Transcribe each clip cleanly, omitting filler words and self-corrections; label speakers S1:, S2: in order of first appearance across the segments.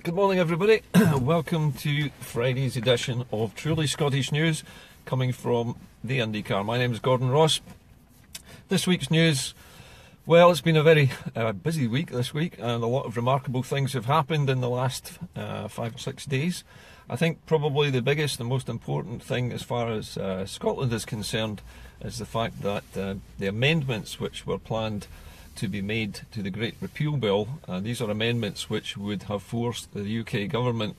S1: Good morning, everybody. Welcome to Friday's edition of Truly Scottish News, coming from the Indycar. My name is Gordon Ross. This week's news, well, it's been a very busy week this week, and a lot of remarkable things have happened in the last 5 or 6 days. I think probably the biggest and most important thing as far as Scotland is concerned is the fact that the amendments which were planned to be made to the Great Repeal Bill, these are amendments which would have forced the UK government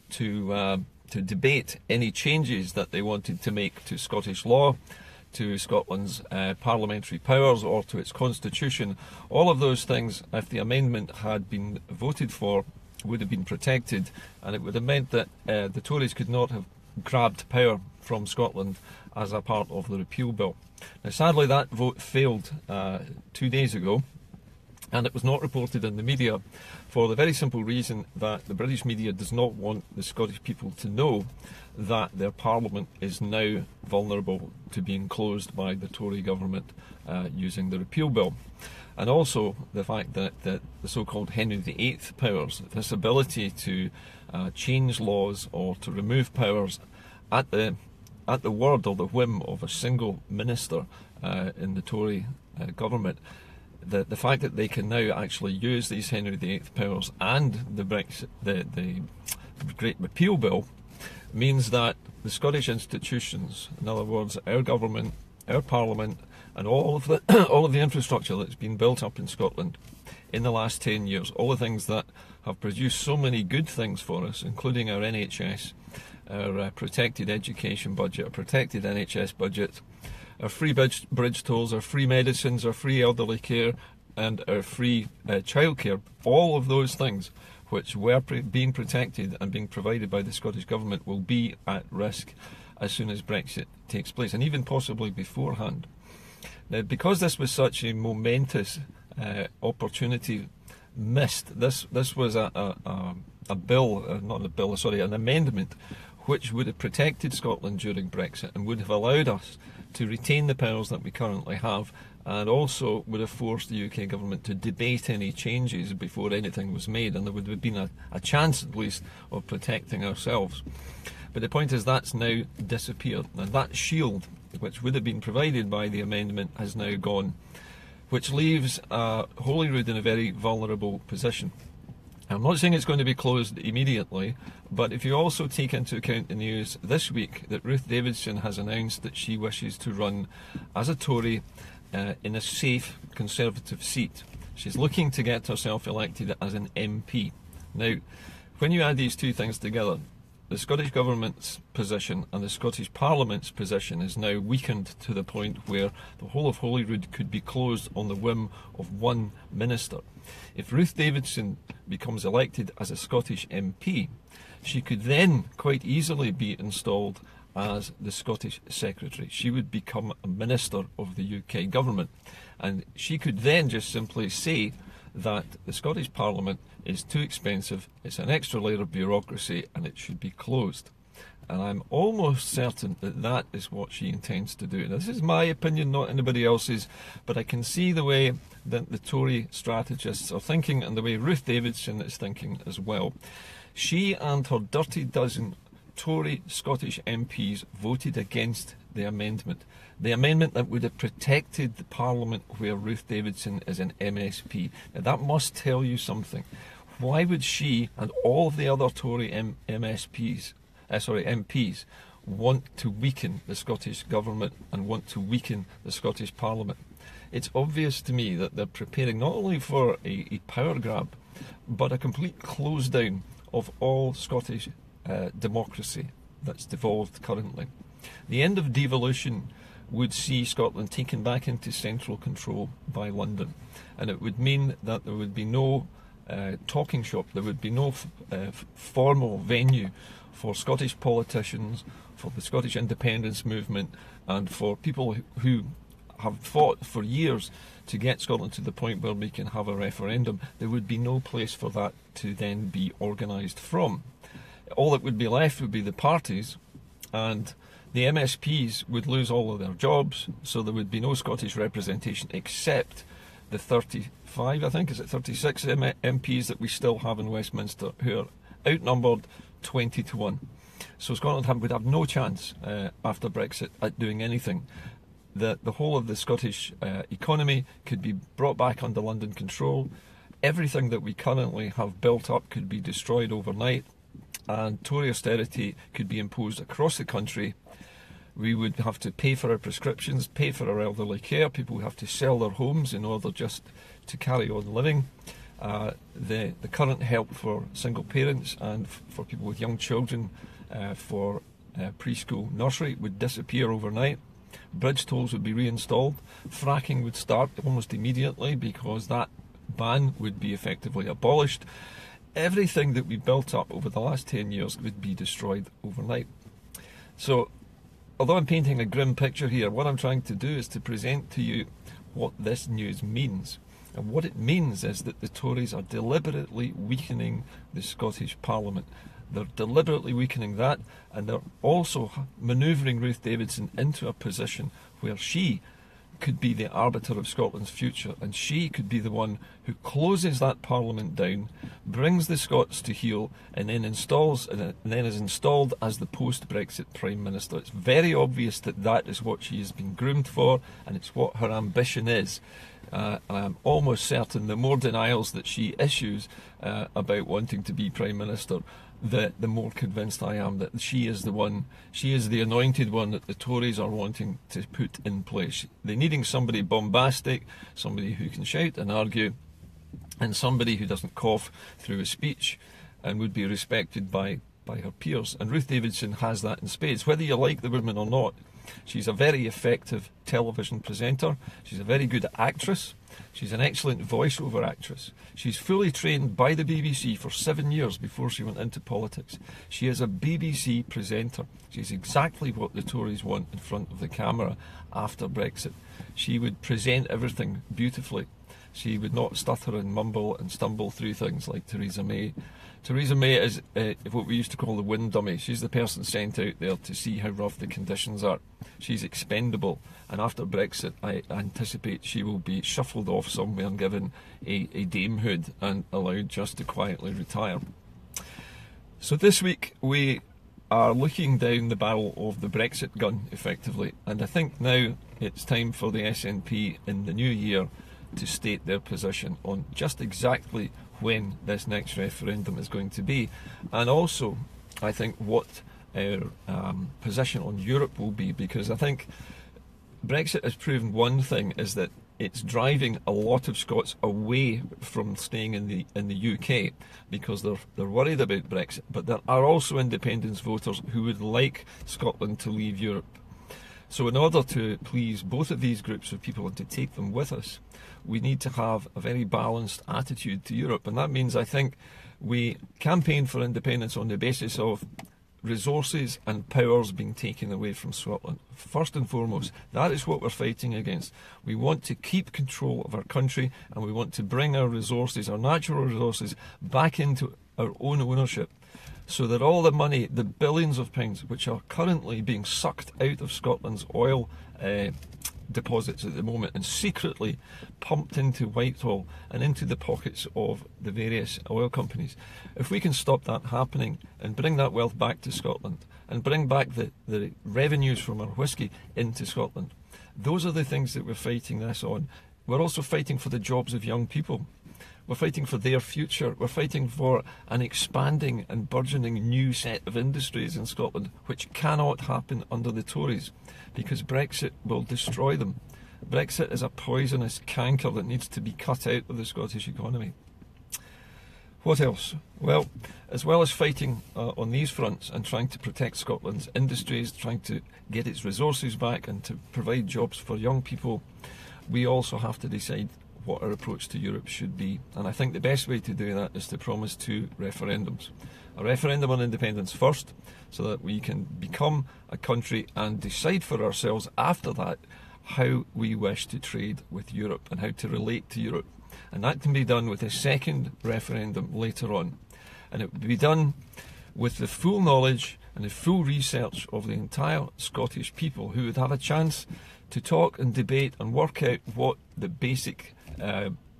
S1: to debate any changes that they wanted to make to Scottish law, to Scotland's parliamentary powers, or to its constitution. All of those things, if the amendment had been voted for, would have been protected, and it would have meant that the Tories could not have grabbed power from Scotland as a part of the repeal bill. Now, sadly, that vote failed 2 days ago, and it was not reported in the media for the very simple reason that the British media does not want the Scottish people to know that their parliament is now vulnerable to being closed by the Tory government using the repeal bill. And also the fact that the so-called Henry VIII powers, this ability to change laws or to remove powers at the word or the whim of a single minister in the Tory government, the fact that they can now actually use these Henry VIII powers and the Great Repeal Bill means that the Scottish institutions, in other words, our government, our parliament, and all of the infrastructure that's been built up in Scotland in the last 10 years, all the things that have produced so many good things for us, including our NHS, our protected education budget, our protected NHS budget, our free bridge tolls, our free medicines, our free elderly care, and our free childcare, all of those things which were being protected and being provided by the Scottish Government will be at risk as soon as Brexit takes place, and even possibly beforehand. Now, because this was such a momentous opportunity missed, this was an amendment which would have protected Scotland during Brexit and would have allowed us to retain the powers that we currently have, and also would have forced the UK government to debate any changes before anything was made, and there would have been a chance at least of protecting ourselves. But the point is that's now disappeared, and that shield which would have been provided by the amendment has now gone, which leaves Holyrood in a very vulnerable position. I'm not saying it's going to be closed immediately, but if you also take into account the news this week that Ruth Davidson has announced that she wishes to run as a Tory in a safe Conservative seat. She's looking to get herself elected as an MP. Now, when you add these two things together, the Scottish Government's position and the Scottish Parliament's position is now weakened to the point where the whole of Holyrood could be closed on the whim of one minister. If Ruth Davidson becomes elected as a Scottish MP, she could then quite easily be installed as the Scottish Secretary. She would become a minister of the UK Government, and she could then just simply say that the Scottish Parliament is too expensive, it's an extra layer of bureaucracy, and it should be closed. And I'm almost certain that that is what she intends to do. Now, this is my opinion, not anybody else's, but I can see the way that the Tory strategists are thinking and the way Ruth Davidson is thinking as well. She and her dirty dozen Tory Scottish MPs voted against the amendment that would have protected the Parliament where Ruth Davidson is an MSP. Now, that must tell you something. Why would she and all of the other Tory MPs want to weaken the Scottish Government and want to weaken the Scottish Parliament? It's obvious to me that they're preparing not only for a power grab, but a complete close down of all Scottish democracy that's devolved currently. The end of devolution would see Scotland taken back into central control by London, and it would mean that there would be no talking shop, there would be no formal venue for Scottish politicians, for the Scottish independence movement, and for people who have fought for years to get Scotland to the point where we can have a referendum. There would be no place for that to then be organised from. All that would be left would be the parties, and the MSPs would lose all of their jobs, so there would be no Scottish representation except the 35, I think, is it 36 MPs that we still have in Westminster, who are outnumbered 20 to 1. So Scotland would have no chance after Brexit at doing anything. The whole of the Scottish economy could be brought back under London control. Everything that we currently have built up could be destroyed overnight, and Tory austerity could be imposed across the country. We would have to pay for our prescriptions, pay for our elderly care. People would have to sell their homes in order just to carry on living. The current help for single parents and for people with young children for preschool nursery would disappear overnight. Bridge tolls would be reinstalled. Fracking would start almost immediately because that ban would be effectively abolished. Everything that we built up over the last 10 years would be destroyed overnight. So, although I'm painting a grim picture here, what I'm trying to do is to present to you what this news means. And what it means is that the Tories are deliberately weakening the Scottish Parliament. They're deliberately weakening that, and they're also manoeuvring Ruth Davidson into a position where she could be the arbiter of Scotland's future, and she could be the one who closes that Parliament down, brings the Scots to heel, and then is installed as the post-Brexit Prime Minister. It's very obvious that that is what she has been groomed for, and it's what her ambition is. And I'm almost certain the more denials that she issues about wanting to be Prime Minister, the more convinced I am that she is the one, she is the anointed one that the Tories are wanting to put in place. They're needing somebody bombastic, somebody who can shout and argue, and somebody who doesn't cough through a speech and would be respected by her peers. And Ruth Davidson has that in spades. Whether you like the woman or not, she's a very effective television presenter. She's a very good actress. She's an excellent voiceover actress. She's fully trained by the BBC for 7 years before she went into politics. She is a BBC presenter. She's exactly what the Tories want in front of the camera after Brexit. She would present everything beautifully. She would not stutter and mumble and stumble through things like Theresa May. Theresa May is what we used to call the wind dummy. She's the person sent out there to see how rough the conditions are. She's expendable, and after Brexit I anticipate she will be shuffled off somewhere and given a damehood and allowed just to quietly retire. So this week we are looking down the barrel of the Brexit gun, effectively, and I think now it's time for the SNP in the new year to state their position on just exactly when this next referendum is going to be, and also I think what our position on Europe will be, because I think Brexit has proven one thing, is that it's driving a lot of Scots away from staying in the UK because they're worried about Brexit, but there are also independence voters who would like Scotland to leave Europe. So in order to please both of these groups of people and to take them with us, we need to have a very balanced attitude to Europe. And that means, I think, we campaign for independence on the basis of resources and powers being taken away from Scotland. First and foremost, that is what we're fighting against. We want to keep control of our country, and we want to bring our resources, our natural resources, back into our own ownership, so that all the money, the billions of pounds which are currently being sucked out of Scotland's oil deposits at the moment and secretly pumped into Whitehall and into the pockets of the various oil companies, if we can stop that happening and bring that wealth back to Scotland and bring back the revenues from our whisky into Scotland, those are the things that we're fighting this on. We're also fighting for the jobs of young people. We're fighting for their future. We're fighting for an expanding and burgeoning new set of industries in Scotland, which cannot happen under the Tories, because Brexit will destroy them. Brexit is a poisonous canker that needs to be cut out of the Scottish economy. What else? Well as fighting on these fronts and trying to protect Scotland's industries, trying to get its resources back and to provide jobs for young people, we also have to decide what our approach to Europe should be. And I think the best way to do that is to promise 2 referendums. A referendum on independence first, so that we can become a country and decide for ourselves after that how we wish to trade with Europe and how to relate to Europe. And that can be done with a second referendum later on. And it would be done with the full knowledge and a full research of the entire Scottish people, who would have a chance to talk and debate and work out what the basic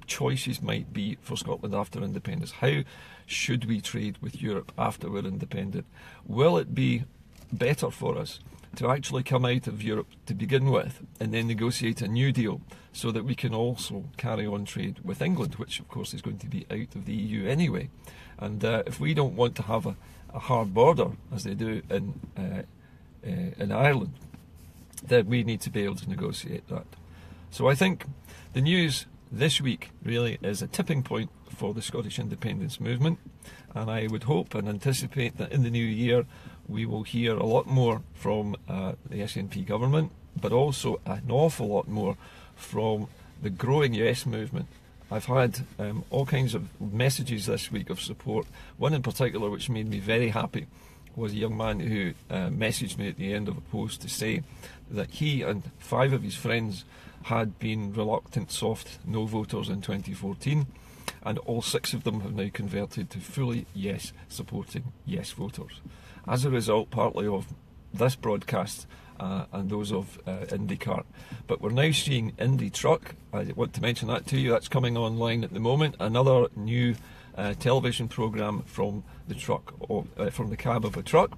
S1: choices might be for Scotland after independence. How should we trade with Europe after we're independent? Will it be better for us to actually come out of Europe to begin with and then negotiate a new deal so that we can also carry on trade with England, which of course is going to be out of the EU anyway? And if we don't want to have a hard border as they do in Ireland, then we need to be able to negotiate that. So I think the news this week really is a tipping point for the Scottish independence movement, and I would hope and anticipate that in the new year we will hear a lot more from the SNP government, but also an awful lot more from the growing Yes movement. I've had all kinds of messages this week of support. One in particular which made me very happy was a young man who messaged me at the end of a post to say that he and 5 of his friends had been reluctant soft no voters in 2014, and all 6 of them have now converted to fully Yes supporting Yes voters as a result partly of this broadcast and those of Indycar. But we're now seeing Indy Truck. I want to mention that to you. That's coming online at the moment. Another new television programme from the truck, from the cab of a truck.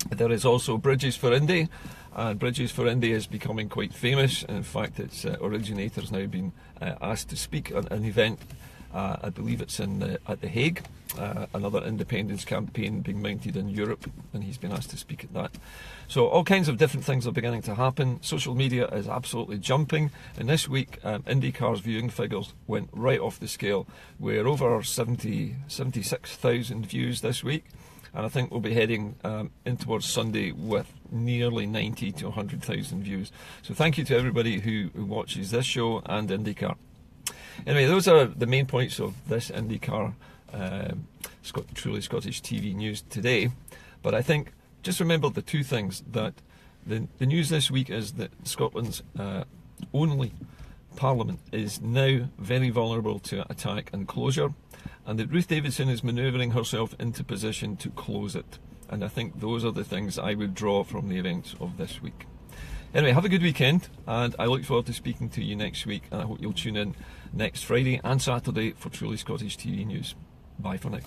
S1: There is also Bridges for Indy, and Bridges for Indy is becoming quite famous. In fact, its originator has now been asked to speak at an event. I believe it's at The Hague, another independence campaign being mounted in Europe, and he's been asked to speak at that. So all kinds of different things are beginning to happen. Social media is absolutely jumping, and this week Indycar's viewing figures went right off the scale. We're over 76,000 views this week, and I think we'll be heading in towards Sunday with nearly 90 to 100,000 views. So thank you to everybody who watches this show and Indycar. Anyway, those are the main points of this Indycar Truly Scottish TV news today. But I think just remember the 2 things, that the news this week is that Scotland's only Parliament is now very vulnerable to attack and closure, and that Ruth Davidson is manoeuvring herself into position to close it. And I think those are the things I would draw from the events of this week. Anyway, have a good weekend, and I look forward to speaking to you next week, and I hope you'll tune in next Friday and Saturday for Truly Scottish TV News. Bye for now.